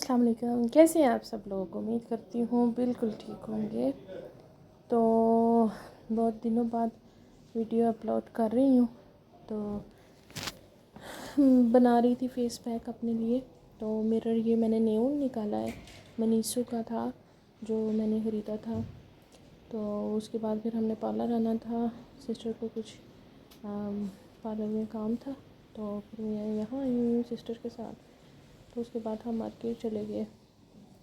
अस्सलाम वालेकुम। कैसे हैं आप सब लोग? उम्मीद करती हूँ बिल्कुल ठीक होंगे। तो बहुत दिनों बाद वीडियो अपलोड कर रही हूँ। तो बना रही थी फेस पैक अपने लिए। तो मिरर ये मैंने न्यू निकाला है, मनीषू का था जो मैंने ख़रीदा था। तो उसके बाद फिर हमने पार्लर आना था, सिस्टर को कुछ पार्लर में काम था। तो फिर मैं यहाँ आई हूँ सिस्टर के साथ। तो उसके बाद हम मार्केट चले गए।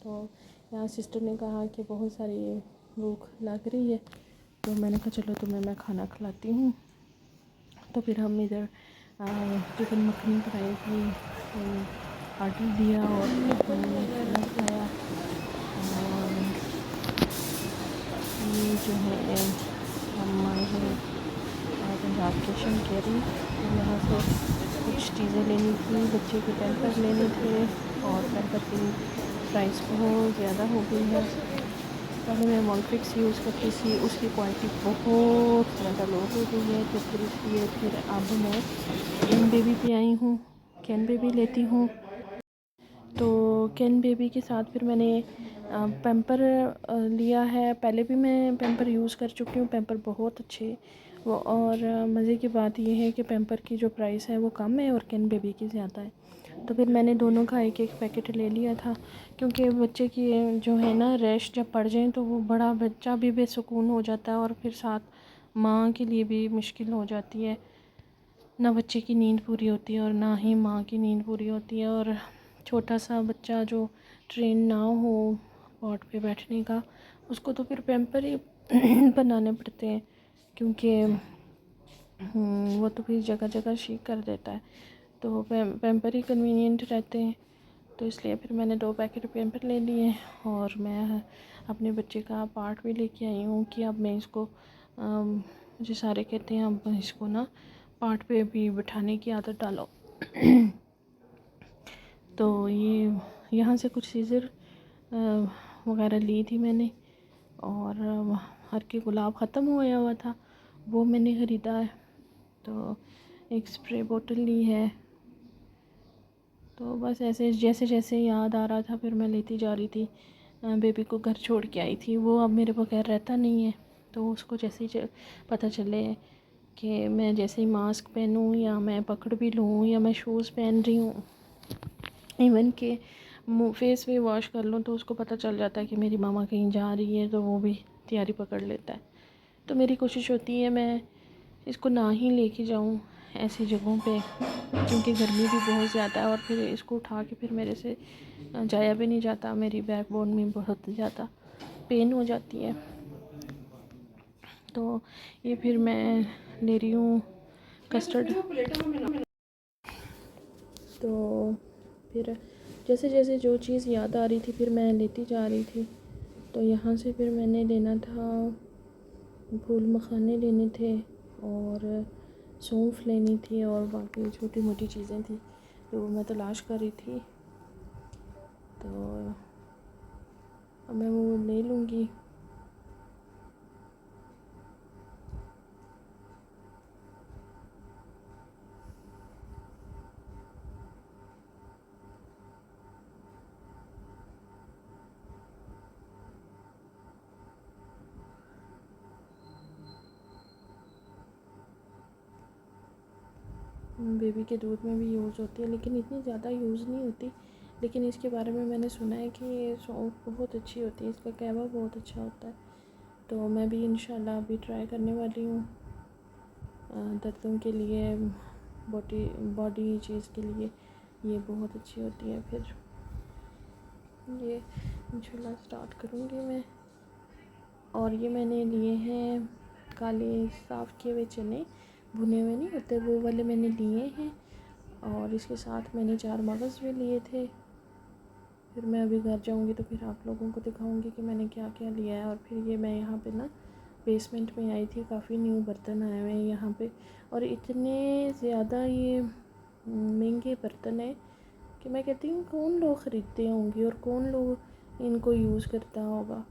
तो यहाँ सिस्टर ने कहा कि बहुत सारी भूख लग रही है, तो मैंने कहा चलो तुम्हें मैं खाना खिलाती हूँ। तो फिर हम इधर चिकन मखनी फ्राई की ऑर्डर दिया और हमने खाना खाया। और ये जो है हम आए हैं पंजाब के शंकेरी। तो यहाँ से कुछ चीज़ें लेनी थी, बच्चे के पैम्पर लेने थे और पैम्पर की प्राइस बहुत ज़्यादा हो गई है। पहले मैं मॉलफिक्स यूज़ करती थी, उसकी क्वालिटी बहुत ज़्यादा लो हो गई है। तो फिर इसलिए फिर अब मैं कैन बेबी पे आई हूँ, कैन बेबी लेती हूँ। तो कैन बेबी के साथ फिर मैंने पैम्पर लिया है। पहले भी मैं पैम्पर यूज़ कर चुकी हूँ, पैम्पर बहुत अच्छे वो। और मज़े की बात यह है कि पैम्पर की जो प्राइस है वो कम है और कैन बेबी की ज़्यादा है। तो फिर मैंने दोनों का एक एक पैकेट ले लिया था, क्योंकि बच्चे की जो है ना रैश जब पड़ जाए तो वो बड़ा बच्चा भी बेसुकून हो जाता है और फिर साथ माँ के लिए भी मुश्किल हो जाती है। ना बच्चे की नींद पूरी होती है और ना ही माँ की नींद पूरी होती है। और छोटा सा बच्चा जो ट्रेन ना हो पॉट पे बैठने का, उसको तो फिर पैम्पर ही बनाने पड़ते हैं, क्योंकि वो तो फिर जगह जगह शीक कर देता है। तो पैम्पर ही कन्वीनियंट रहते हैं। तो इसलिए फिर मैंने 2 पैकेट पैम्पर ले लिए और मैं अपने बच्चे का पार्ट भी लेके आई हूँ कि अब मैं इसको मुझे सारे कहते हैं अब इसको ना पार्ट पे भी बिठाने की आदत डालो। तो ये यहाँ से कुछ सीज़र वगैरह ली थी मैंने। और हर के गुलाब ख़त्म होया हुआ था, वो मैंने ख़रीदा है। तो एक स्प्रे बोतल ली है। तो बस ऐसे जैसे जैसे याद आ रहा था फिर मैं लेती जा रही थी। बेबी को घर छोड़ के आई थी, वो अब मेरे बगैर रहता नहीं है। तो उसको जैसे ही पता चले कि मैं जैसे ही मास्क पहनूँ या मैं पकड़ भी लूँ या मैं शूज़ पहन रही हूँ, इवन के मुँह फेस भी वॉश कर लूँ, तो उसको पता चल जाता है कि मेरी मामा कहीं जा रही है, तो वो भी तैयारी पकड़ लेता है। तो मेरी कोशिश होती है मैं इसको ना ही लेके जाऊँ ऐसी जगहों पे, क्योंकि गर्मी भी बहुत ज़्यादा है और फिर इसको उठा के फिर मेरे से जाया भी नहीं जाता। मेरी बैकबोन में बहुत ज़्यादा पेन हो जाती है। तो ये फिर मैं ले रही हूँ कस्टर्ड। तो फिर जैसे जैसे जो चीज़ याद आ रही थी फिर मैं लेती जा रही थी। तो यहाँ से फिर मैंने लेना था, फूल मखाने लेने थे और सौंफ लेनी थी और बाकी छोटी मोटी चीज़ें थी तो मैं तलाश कर रही थी। तो अब मैं वो ले लूँगी। बेबी के दूध में भी यूज़ होती है, लेकिन इतनी ज़्यादा यूज़ नहीं होती। लेकिन इसके बारे में मैंने सुना है कि ये सौंफ बहुत अच्छी होती है, इसका कहवा बहुत अच्छा होता है। तो मैं भी इंशाल्लाह अभी ट्राई करने वाली हूँ दर्दों के लिए, बॉडी चीज़ के लिए ये बहुत अच्छी होती है। फिर ये इंशाल्लाह स्टार्ट करूँगी मैं। और ये मैंने लिए हैं काले साफ़ किए हुए चने, भुने हुए नहीं होते वो वाले मैंने लिए हैं। और इसके साथ मैंने 4 मगज़ भी लिए थे। फिर मैं अभी घर जाऊंगी तो फिर आप लोगों को दिखाऊंगी कि मैंने क्या क्या लिया है। और फिर ये मैं यहाँ पे ना बेसमेंट में आई थी, काफ़ी न्यू बर्तन आए हुए हैं यहाँ पे और इतने ज़्यादा ये महंगे बर्तन हैं कि मैं कहती हूँ कौन लोग ख़रीदते होंगे और कौन लोग इनको यूज़ करता होगा।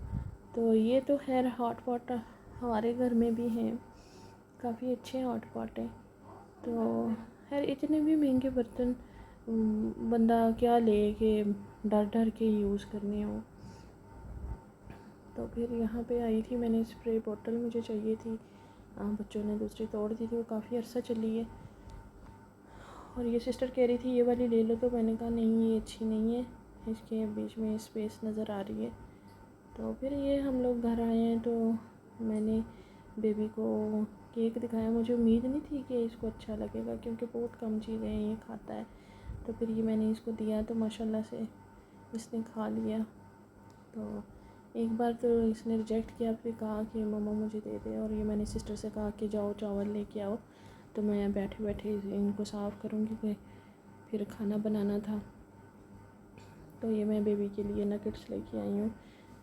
तो ये तो खैर हॉट पॉट हमारे घर में भी हैं, काफ़ी अच्छे हॉट पॉट हैं। तो खैर इतने भी महंगे बर्तन बंदा क्या ले कि डर डर के यूज़ करने हो। तो फिर यहाँ पे आई थी, मैंने स्प्रे बोतल मुझे चाहिए थी, बच्चों ने दूसरी तोड़ दी थी, वो काफ़ी अर्सा चली है। और ये सिस्टर कह रही थी ये वाली ले लो, तो मैंने कहा नहीं ये अच्छी नहीं है, इसके बीच में स्पेस नज़र आ रही है। तो फिर ये हम लोग घर आए हैं तो मैंने बेबी को केक दिखाया। मुझे उम्मीद नहीं थी कि इसको अच्छा लगेगा, क्योंकि बहुत कम चीज़ें ये खाता है। तो फिर ये मैंने इसको दिया तो माशाल्लाह से इसने खा लिया। तो एक बार तो इसने रिजेक्ट किया, फिर कहा कि मम्मा मुझे दे दे। और ये मैंने सिस्टर से कहा कि जाओ चावल लेके आओ, तो मैं बैठे बैठे इनको साफ़ करूँगी, कि फिर खाना बनाना था। तो ये मैं बेबी के लिए नगेट्स लेके आई हूँ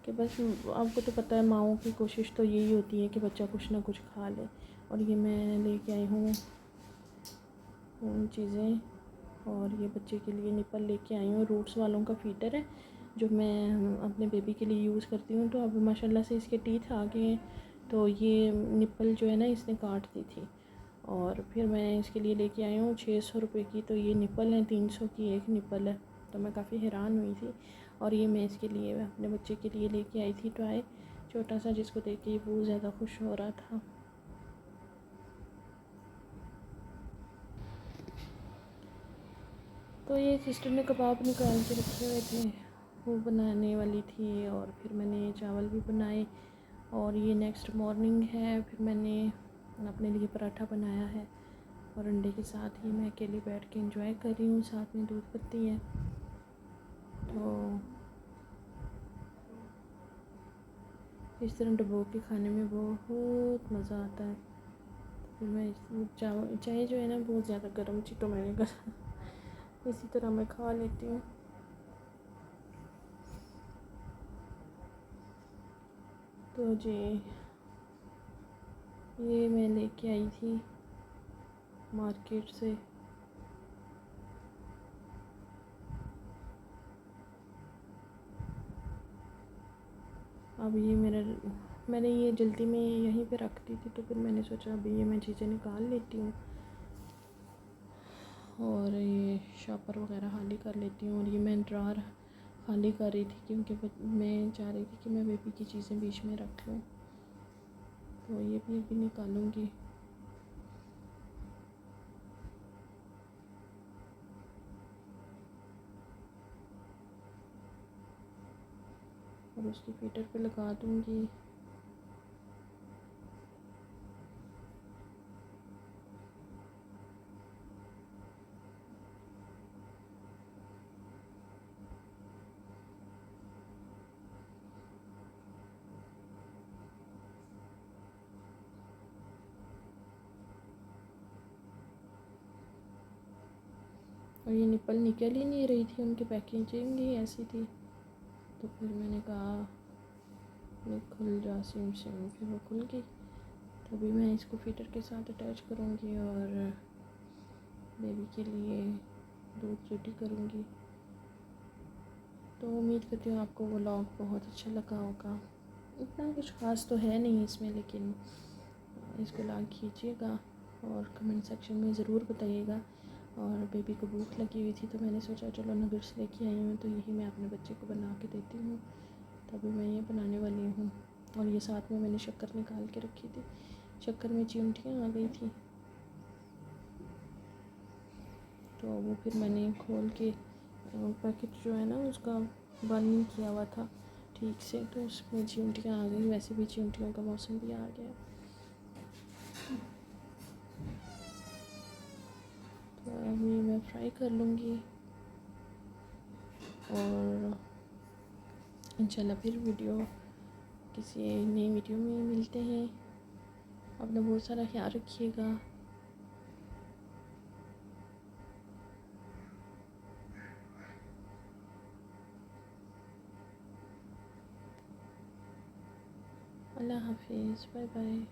कि बस आपको तो पता है माँओं की कोशिश तो यही होती है कि बच्चा कुछ ना कुछ खा ले। और ये मैं लेके आई हूँ उन चीज़ें, और ये बच्चे के लिए निप्पल लेके आई हूँ। रूट्स वालों का फीडर है जो मैं अपने बेबी के लिए यूज़ करती हूँ। तो अब माशाल्लाह से इसके टीथ आ गए हैं, तो ये निप्पल जो है ना इसने काट दी थी। और फिर मैं इसके लिए लेके आई हूँ 600 रुपये की। तो ये निप्पल है, 300 की एक निप्पल है। तो मैं काफ़ी हैरान हुई थी। और ये मैं इसके लिए अपने बच्चे के लिए लेके आई थी टॉय छोटा सा, जिसको देख के ये बहुत ज़्यादा खुश हो रहा था। तो ये सिस्टर ने कबाब निकाल के रखे हुए थे, वो बनाने वाली थी। और फिर मैंने चावल भी बनाए। और ये नेक्स्ट मॉर्निंग है, फिर मैंने अपने लिए पराठा बनाया है और अंडे के साथ ही मैं अकेले बैठ के एंजॉय कर रही हूँ। साथ में दूध पत्ती है। तो इस तरह डुबो के खाने में बहुत मज़ा आता है। फिर मैं चाय जो है ना बहुत ज़्यादा गर्म थी, तो मैंने कहा इसी तरह मैं खा लेती हूँ। तो जी ये मैं लेके आई थी मार्केट से। अब ये मैंने ये जल्दी में यहीं पे रख दी थी, तो फिर मैंने सोचा अभी ये मैं चीज़ें निकाल लेती हूँ और ये शॉपर वगैरह खाली कर लेती हूँ। और ये मैं ड्रॉर खाली कर रही थी, क्योंकि मैं चाह रही थी कि मैं बेबी की चीज़ें बीच में रख लूँ। तो ये भी अभी निकालूँगी। और उसकी फीटर पे लगा दूँगी। और ये निप्पल निकल ही नहीं रही थी, उनकी पैकेजिंग ही ऐसी थी। तो फिर मैंने कहा खुल जा सिम सिम, फिर वो खुल गई। तो अभी मैं इसको फीटर के साथ अटैच करूँगी और बेबी के लिए दूध रेडी करूँगी। तो उम्मीद करती हूँ आपको वो व्लॉग बहुत अच्छा लगा होगा। इतना कुछ ख़ास तो है नहीं इसमें, लेकिन इसको लाइक कीजिएगा और कमेंट सेक्शन में ज़रूर बताइएगा। और बेबी को भूख लगी हुई थी, तो मैंने सोचा चलो नगेट्स लेके आई हूँ, तो यही मैं अपने बच्चे को बना के देती हूँ। तभी मैं ये बनाने वाली हूँ। और ये साथ में मैंने शक्कर निकाल के रखी थी, शक्कर में चिमटियाँ आ गई थी, तो वो फिर मैंने खोल के पैकेट जो है ना उसका बंद नहीं किया हुआ था ठीक से, तो उसमें चिमटियाँ आ गई। वैसे भी चिमटियों का मौसम भी आ गया। तो अभी मैं फ्राई कर लूँगी और इंशाल्लाह फिर किसी नई वीडियो में मिलते हैं। अपना बहुत सारा ख्याल रखिएगा। अल्लाह हाफिज़, बाय बाय।